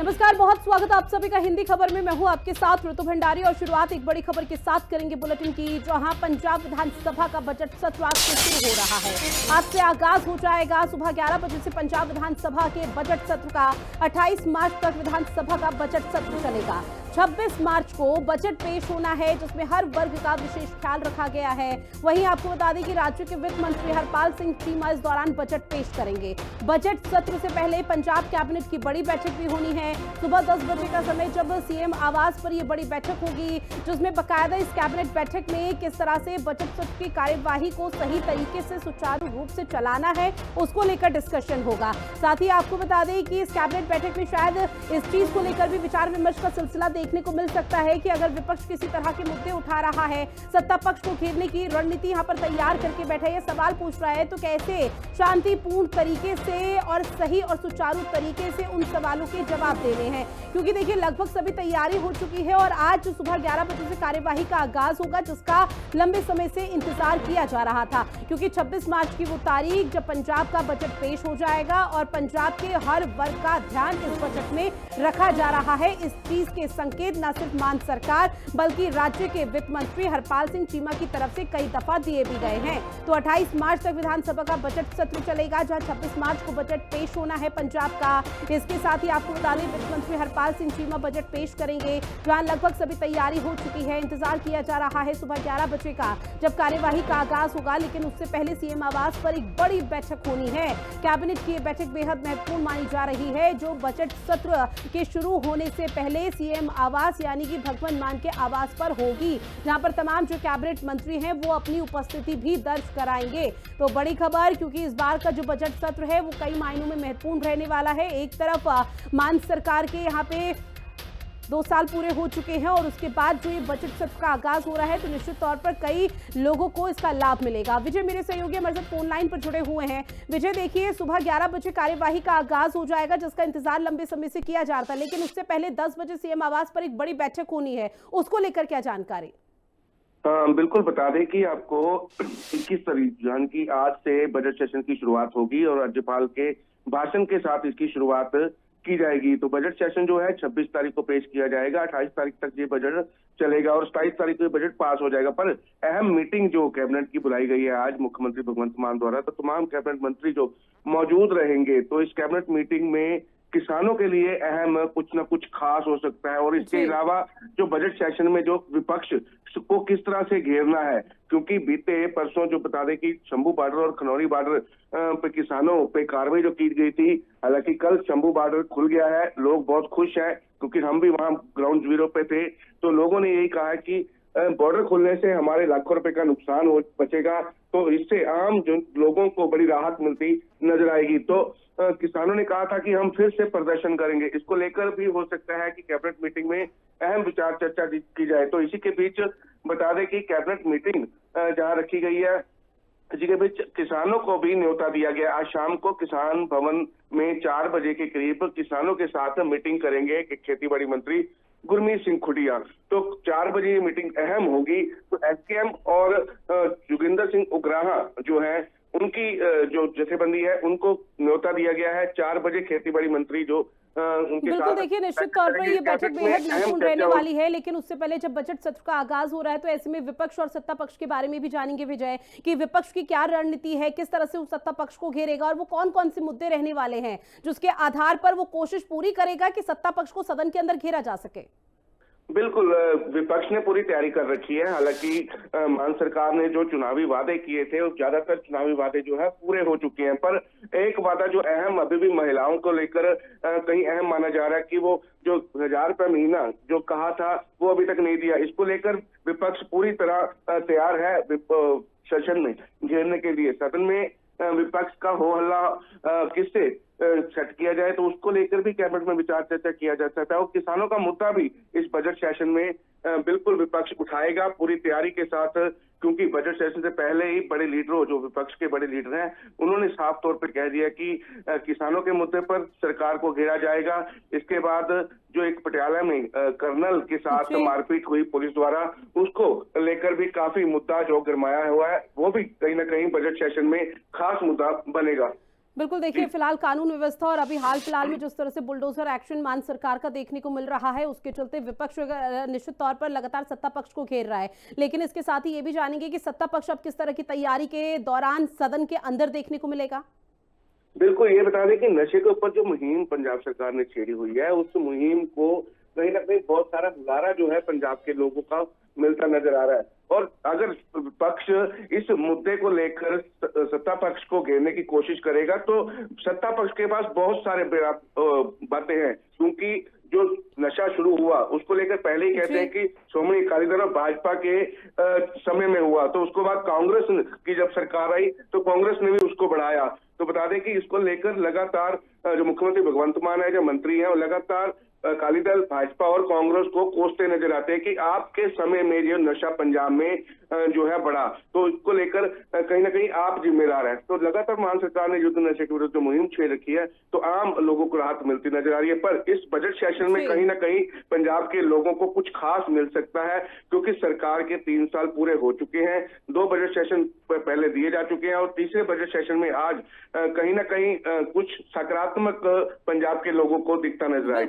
नमस्कार, बहुत स्वागत है आप सभी का हिंदी खबर में। मैं हूं आपके साथ ऋतु भंडारी और शुरुआत एक बड़ी खबर के साथ करेंगे बुलेटिन की, जहां पंजाब विधानसभा का बजट सत्र आज से शुरू हो रहा है। आज से आगाज हो जाएगा। सुबह 11 बजे से पंजाब विधानसभा के बजट सत्र का 28 मार्च तक विधानसभा का बजट सत्र चलेगा। 26 मार्च को बजट पेश होना है, जिसमें हर वर्ग का विशेष ख्याल रखा गया है। वहीं आपको बता दें कि राज्य के वित्त मंत्री हरपाल सिंह चीमा इस दौरान बजट पेश करेंगे। बजट सत्र से पहले पंजाब कैबिनेट की बड़ी बैठक भी होनी है। सुबह 10 बजे का समय जब सीएम आवास पर यह बड़ी बैठक होगी, जिसमें बकायदा इस कैबिनेट बैठक में किस तरह से बजट सत्र की कार्यवाही को सही तरीके से सुचारू रूप से चलाना है, उसको लेकर डिस्कशन होगा। साथ ही आपको बता दें कि इस कैबिनेट बैठक में शायद इस चीज को लेकर भी विचार विमर्श का सिलसिला देखने को मिल सकता है कि अगर विपक्ष किसी तरह के मुद्दे उठा रहा है, सत्ता पक्ष को घेरने की रणनीति यहां पर तैयार करके बैठा है, सवाल पूछ रहा है, तो कैसे शांतिपूर्ण तरीके से और सही और सुचारू तरीके से उन सवालों के जवाब देने हैं। क्योंकि देखिए, लगभग सभी तैयारी हो चुकी है और आज सुबह 11 बजे से कार्यवाही का आगाज होगा, जिसका लंबे समय से इंतजार किया जा रहा था। क्योंकि 26 मार्च की वो तारीख जब पंजाब का बजट पेश हो जाएगा और पंजाब के हर वर्ग का ध्यान इस बजट में रखा जा रहा है। इस चीज के संकेत न सिर्फ मान सरकार बल्कि राज्य के वित्त मंत्री हरपाल सिंह चीमा की तरफ से कई दफा दिए भी गए हैं। तो 28 मार्च तक विधानसभा का बजट सत्र चलेगा, जहां 26 मार्च को बजट पेश होना है पंजाब का। इसके साथ ही आपको बता दें, वित्त मंत्री हरपाल सिंह चीमा बजट पेश करेंगे, जहां लगभग सभी तैयारी हो चुकी है। इंतजार किया जा रहा है सुबह 11 बजे का, जब कार्यवाही का आगाज होगा। लेकिन उससे पहले सीएम आवास पर एक बड़ी बैठक होनी है। कैबिनेट की यह बैठक बेहद महत्वपूर्ण मानी जा रही है, जो बजट सत्र के शुरू होने से पहले सीएम आवास यानी कि भगवंत मान के आवास पर होगी, जहां पर तमाम जो कैबिनेट मंत्री हैं वो अपनी उपस्थिति भी दर्ज कराएंगे। तो बड़ी खबर, क्योंकि इस बार का जो बजट सत्र है वो कई मायनों में महत्वपूर्ण रहने वाला है। एक तरफ मान सरकार के यहाँ पे 2 साल पूरे हो चुके हैं और उसके बाद जो ये बजट सत्र का आगाज हो रहा है, तो निश्चित तौर पर कई लोगों को इसका लाभ मिलेगा। विजय मेरे सहयोगी हमारे साथ फोन लाइन पर जुड़े हुए हैं। विजय, देखिए, सुबह 11 बजे कार्यवाही का आगाज हो जाएगा, जिसका इंतजार लंबे समय से किया जा रहा था। लेकिन उससे पहले 10 बजे सीएम आवास पर एक बड़ी बैठक होनी है, उसको लेकर क्या जानकारी? बिल्कुल बता दें कि आपको 21 तारीख यानी कि आज से बजट सेशन की शुरुआत होगी और राज्यपाल के भाषण के साथ इसकी शुरुआत की जाएगी। तो बजट सेशन जो है 26 तारीख को पेश किया जाएगा, 28 तारीख तक ये बजट चलेगा और 27 तारीख को ये बजट पास हो जाएगा। पर अहम मीटिंग जो कैबिनेट की बुलाई गई है आज मुख्यमंत्री भगवंत मान द्वारा, तो तमाम कैबिनेट मंत्री जो मौजूद रहेंगे, तो इस कैबिनेट मीटिंग में किसानों के लिए अहम कुछ न कुछ खास हो सकता है। और इसके अलावा जो बजट सेशन में जो विपक्ष को किस तरह से घेरना है, क्योंकि बीते परसों जो बता दें कि शंभू बॉर्डर और खनौरी बॉर्डर पे किसानों पे कार्रवाई जो की गई थी, हालांकि कल शंभू बॉर्डर खुल गया है, लोग बहुत खुश हैं, क्योंकि हम भी वहां ग्राउंड जीरो पे थे। तो लोगों ने यही कहा कि बॉर्डर खुलने से हमारे लाखों रुपए का नुकसान हो बचेगा, तो इससे आम जो लोगों को बड़ी राहत मिलती नजर आएगी। तो किसानों ने कहा था कि हम फिर से प्रदर्शन करेंगे। इसको लेकर भी हो सकता है कि कैबिनेट मीटिंग में अहम विचार चर्चा की जाए। तो इसी के बीच बता दें कि कैबिनेट मीटिंग जहां रखी गई है, इसी के बीच किसानों को भी न्योता दिया गया। आज शाम को किसान भवन में 4 बजे के करीब किसानों के साथ मीटिंग करेंगे खेती बाड़ी मंत्री गुरमीत सिंह खुटिया। तो 4 बजे ये मीटिंग अहम होगी। तो एसकेएम और जोगिंदर सिंह उग्राहा जो है, उनकी जो जथेबंदी है, उनको न्योता दिया गया है 4 बजे खेती बाड़ी मंत्री जो उनके बिल्कुल, साथ। देखिए, निश्चित तौर पर ये बैठक बेहद महत्वपूर्ण रहने वाली है। लेकिन उससे पहले जब बजट सत्र का आगाज हो रहा है, तो ऐसे में विपक्ष और सत्ता पक्ष के बारे में भी जानेंगे विजय, कि विपक्ष की क्या रणनीति है, किस तरह से वो सत्ता पक्ष को घेरेगा और वो कौन कौन से मुद्दे रहने वाले हैं जिसके आधार पर वो कोशिश पूरी करेगा कि सत्ता पक्ष को सदन के अंदर घेरा जा सके। बिल्कुल, विपक्ष ने पूरी तैयारी कर रखी है। हालांकि मान सरकार ने जो चुनावी वादे किए थे, वो ज्यादातर चुनावी वादे जो है पूरे हो चुके हैं। पर एक वादा जो अहम अभी भी महिलाओं को लेकर कहीं अहम माना जा रहा है कि वो जो 1000 रुपये महीना जो कहा था, वो अभी तक नहीं दिया। इसको लेकर विपक्ष पूरी तरह तैयार है सेशन में घेरने के लिए। सदन में विपक्ष का हो हल्ला किससे सेट किया जाए, तो उसको लेकर भी कैबिनेट में विचार चर्चा किया जा सकता है। और किसानों का मुद्दा भी इस बजट सेशन में बिल्कुल विपक्ष उठाएगा पूरी तैयारी के साथ, क्योंकि बजट सेशन से पहले ही बड़े लीडरों, जो विपक्ष के बड़े लीडर हैं, उन्होंने साफ तौर पर कह दिया कि किसानों के मुद्दे पर सरकार को घेरा जाएगा। इसके बाद जो एक पटियाला में कर्नल के साथ मारपीट हुई पुलिस द्वारा, उसको लेकर भी काफी मुद्दा जो गरमाया हुआ है, वो भी कहीं ना कहीं बजट सेशन में खास मुद्दा बनेगा। बिल्कुल, देखिए फिलहाल कानून व्यवस्था और अभी हाल फिलहाल में जिस तरह से बुलडोजर एक्शन मान सरकार का देखने को मिल रहा है, उसके चलते विपक्ष निश्चित तौर पर लगातार सत्ता पक्ष को घेर रहा है। लेकिन इसके साथ ही ये भी जानेंगे कि सत्ता पक्ष अब किस तरह की तैयारी के दौरान सदन के अंदर देखने को मिलेगा। बिल्कुल, ये बता दें कि नशे के ऊपर जो मुहिम पंजाब सरकार ने छेड़ी हुई है, उस मुहिम को कहीं ना कहीं बहुत सारा हुलारा जो है पंजाब के लोगों का मिलता नजर आ रहा है। और अगर पक्ष इस मुद्दे को लेकर सत्ता पक्ष को घेरने की कोशिश करेगा तो सत्ता पक्ष के पास बहुत सारे बातें हैं, क्योंकि जो नशा शुरू हुआ उसको लेकर पहले ही कहते हैं कि श्रोमणी अकाली दल और भाजपा के समय में हुआ, तो उसके बाद कांग्रेस की जब सरकार आई तो कांग्रेस ने भी उसको बढ़ाया। तो बता दें कि इसको लेकर लगातार जो मुख्यमंत्री भगवंत मान है, जो मंत्री हैं, वो लगातार अकाली दल, भाजपा और कांग्रेस को कोसते नजर आते हैं कि आपके समय में जो नशा पंजाब में जो है बढ़ा, तो इसको लेकर कहीं ना कहीं आप जिम्मेदार हैं। तो लगातार मान सरकार ने युद्ध नशे के विरुद्ध मुहिम छेड़ रखी है, तो आम लोगों को राहत मिलती नजर आ रही है। पर इस बजट सेशन में कहीं ना कहीं पंजाब के लोगों को कुछ खास मिल सकता है, क्योंकि सरकार के 3 साल पूरे हो चुके हैं, 2 बजट सेशन पहले दिए जा चुके हैं और तीसरे बजट सेशन में आज कहीं ना कहीं कुछ सकारात्मक पंजाब के लोगों को दिखता नजर आएगा।